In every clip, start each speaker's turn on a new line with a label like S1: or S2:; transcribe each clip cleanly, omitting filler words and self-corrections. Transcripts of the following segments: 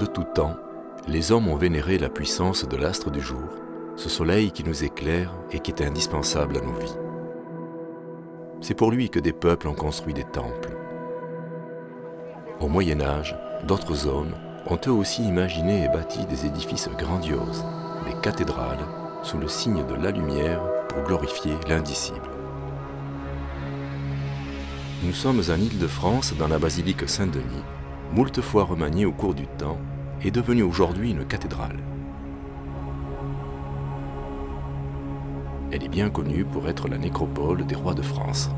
S1: De tout temps, les hommes ont vénéré la puissance de l'astre du jour, ce soleil qui nous éclaire et qui est indispensable à nos vies. C'est pour lui que des peuples ont construit des temples. Au Moyen Âge, d'autres hommes ont eux aussi imaginé et bâti des édifices grandioses, des cathédrales, sous le signe de la lumière pour glorifier l'indicible. Nous sommes en Île-de-France, dans la basilique Saint-Denis, moult fois remaniée au cours du temps et devenue aujourd'hui une cathédrale. Elle est bien connue pour être la nécropole des rois de France.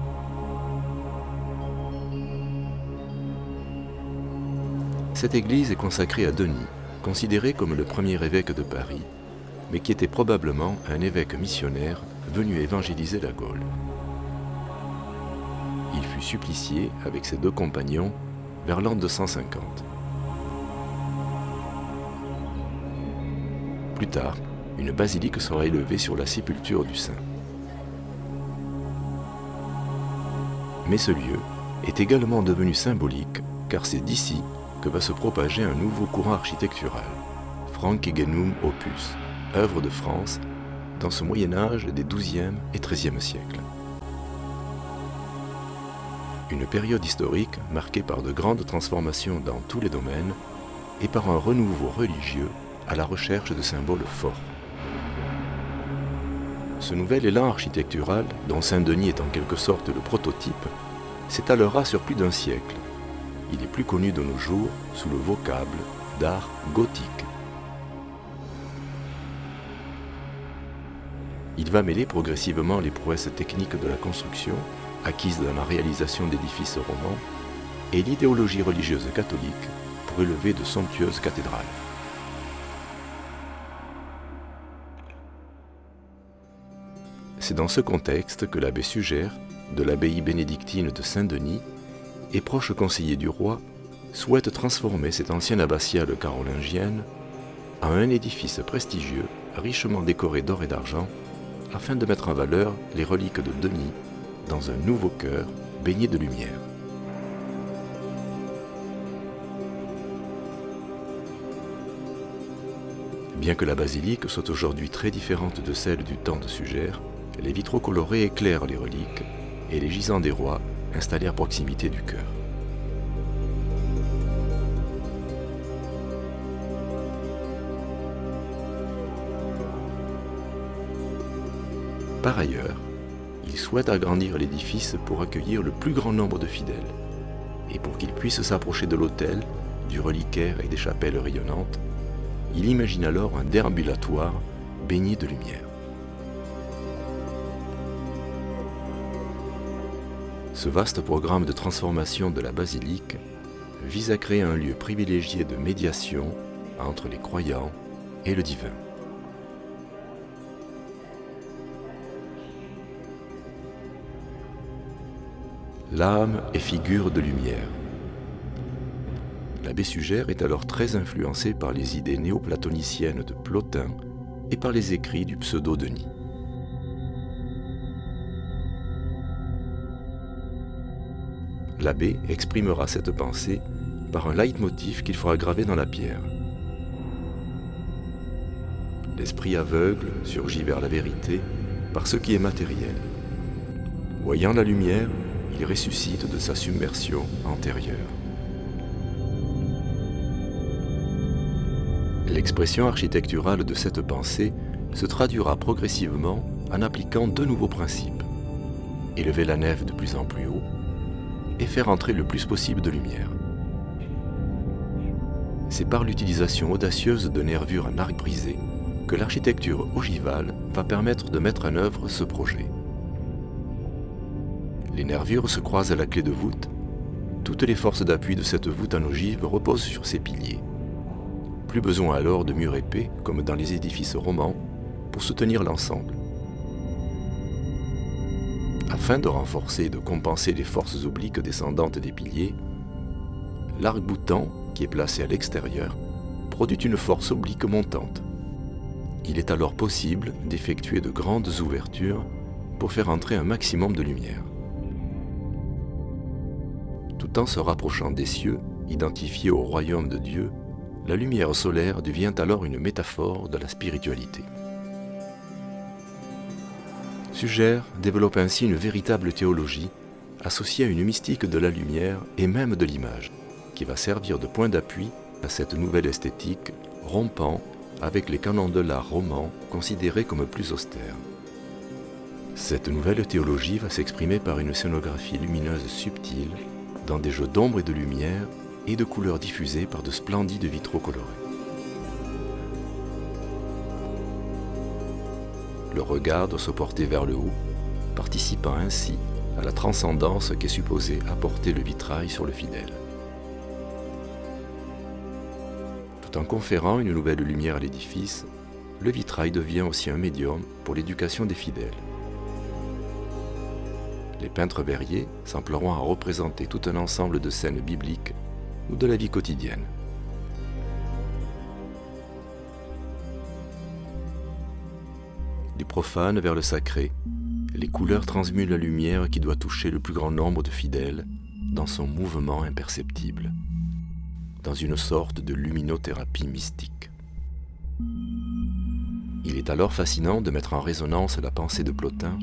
S1: Cette église est consacrée à Denis, considéré comme le premier évêque de Paris, mais qui était probablement un évêque missionnaire venu évangéliser la Gaule. Il fut supplicié avec ses 2 compagnons vers l'an 250. Plus tard, une basilique sera élevée sur la sépulture du saint. Mais ce lieu est également devenu symbolique car c'est d'ici que va se propager un nouveau courant architectural, Frankigenum Opus, œuvre de France, dans ce Moyen-Âge des XIIe et XIIIe siècles. Une période historique marquée par de grandes transformations dans tous les domaines et par un renouveau religieux à la recherche de symboles forts. Ce nouvel élan architectural, dont Saint-Denis est en quelque sorte le prototype, s'étalera sur plus d'un siècle. Il est plus connu de nos jours sous le vocable d'art gothique. Il va mêler progressivement les prouesses techniques de la construction, acquises dans la réalisation d'édifices romans, et l'idéologie religieuse catholique pour élever de somptueuses cathédrales. C'est dans ce contexte que l'abbé Suger, de l'abbaye bénédictine de Saint-Denis, et proche conseiller du roi, souhaite transformer cette ancienne abbatiale carolingienne en un édifice prestigieux, richement décoré d'or et d'argent, afin de mettre en valeur les reliques de Denis dans un nouveau chœur baigné de lumière. Bien que la basilique soit aujourd'hui très différente de celle du temps de Suger, les vitraux colorés éclairent les reliques et les gisants des rois installés à proximité du chœur. Par ailleurs, il souhaite agrandir l'édifice pour accueillir le plus grand nombre de fidèles et pour qu'ils puissent s'approcher de l'autel, du reliquaire et des chapelles rayonnantes, il imagine alors un déambulatoire baigné de lumière. Ce vaste programme de transformation de la basilique vise à créer un lieu privilégié de médiation entre les croyants et le divin. L'âme est figure de lumière. L'abbé Suger est alors très influencé par les idées néoplatoniciennes de Plotin et par les écrits du pseudo-Denis. L'abbé exprimera cette pensée par un leitmotiv qu'il fera graver dans la pierre. L'esprit aveugle surgit vers la vérité par ce qui est matériel. Voyant la lumière, il ressuscite de sa submersion antérieure. L'expression architecturale de cette pensée se traduira progressivement en appliquant 2 nouveaux principes. Élever la nef de plus en plus haut et faire entrer le plus possible de lumière. C'est par l'utilisation audacieuse de nervures en arc brisé que l'architecture ogivale va permettre de mettre en œuvre ce projet. Les nervures se croisent à la clé de voûte. Toutes les forces d'appui de cette voûte en ogive reposent sur ces piliers. Plus besoin alors de murs épais, comme dans les édifices romans, pour soutenir l'ensemble. Afin de renforcer et de compenser les forces obliques descendantes des piliers, l'arc-boutant, qui est placé à l'extérieur, produit une force oblique montante. Il est alors possible d'effectuer de grandes ouvertures pour faire entrer un maximum de lumière. Tout en se rapprochant des cieux, identifiés au royaume de Dieu, la lumière solaire devient alors une métaphore de la spiritualité. Suger développe ainsi une véritable théologie associée à une mystique de la lumière et même de l'image, qui va servir de point d'appui à cette nouvelle esthétique, rompant avec les canons de l'art roman considérés comme plus austères. Cette nouvelle théologie va s'exprimer par une scénographie lumineuse subtile, dans des jeux d'ombre et de lumière et de couleurs diffusées par de splendides vitraux colorés. Le regard doit se porter vers le haut, participant ainsi à la transcendance qu'est supposé apporter le vitrail sur le fidèle. Tout en conférant une nouvelle lumière à l'édifice, le vitrail devient aussi un médium pour l'éducation des fidèles. Les peintres verriers s'emploieront à représenter tout un ensemble de scènes bibliques ou de la vie quotidienne. Du profane vers le sacré, les couleurs transmutent la lumière qui doit toucher le plus grand nombre de fidèles dans son mouvement imperceptible, dans une sorte de luminothérapie mystique. Il est alors fascinant de mettre en résonance la pensée de Plotin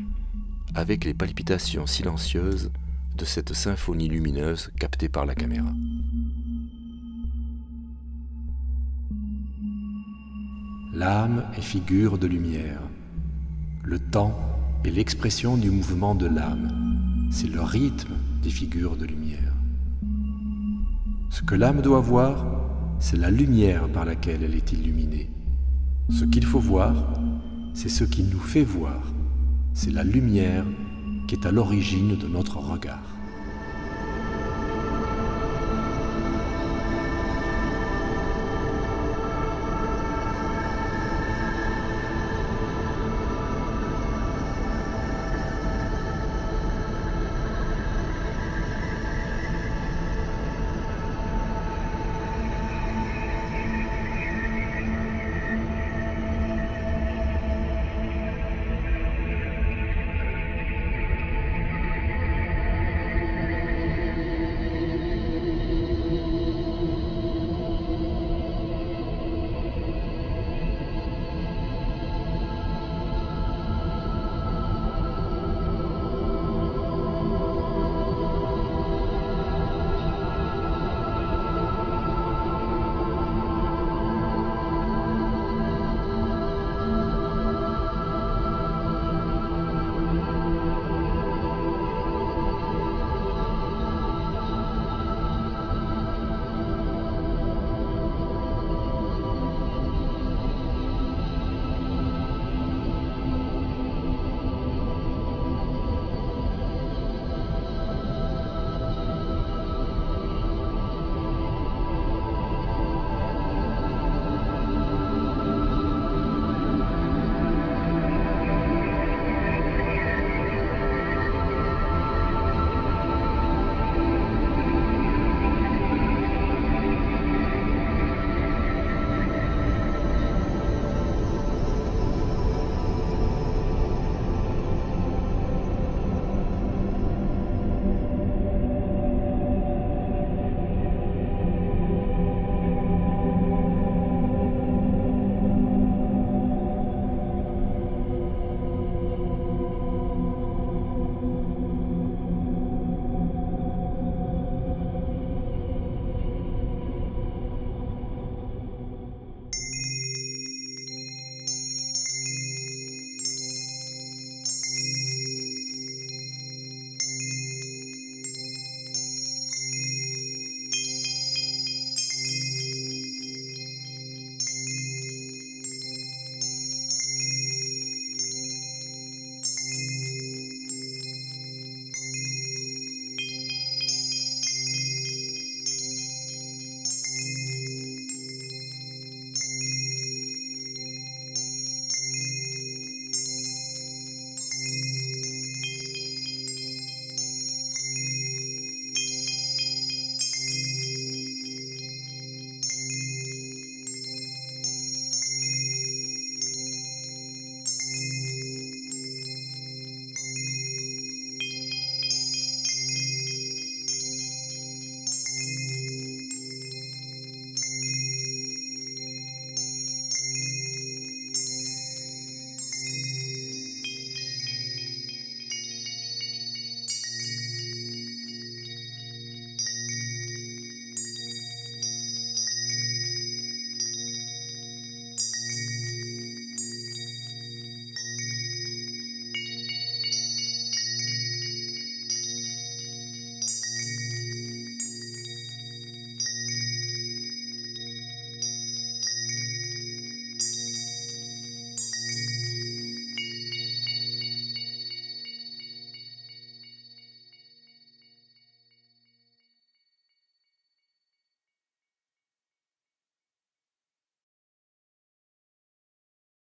S1: avec les palpitations silencieuses de cette symphonie lumineuse captée par la caméra.
S2: L'âme est figure de lumière. Le temps est l'expression du mouvement de l'âme. C'est le rythme des figures de lumière. Ce que l'âme doit voir, c'est la lumière par laquelle elle est illuminée. Ce qu'il faut voir, c'est ce qui nous fait voir. C'est la lumière qui est à l'origine de notre regard.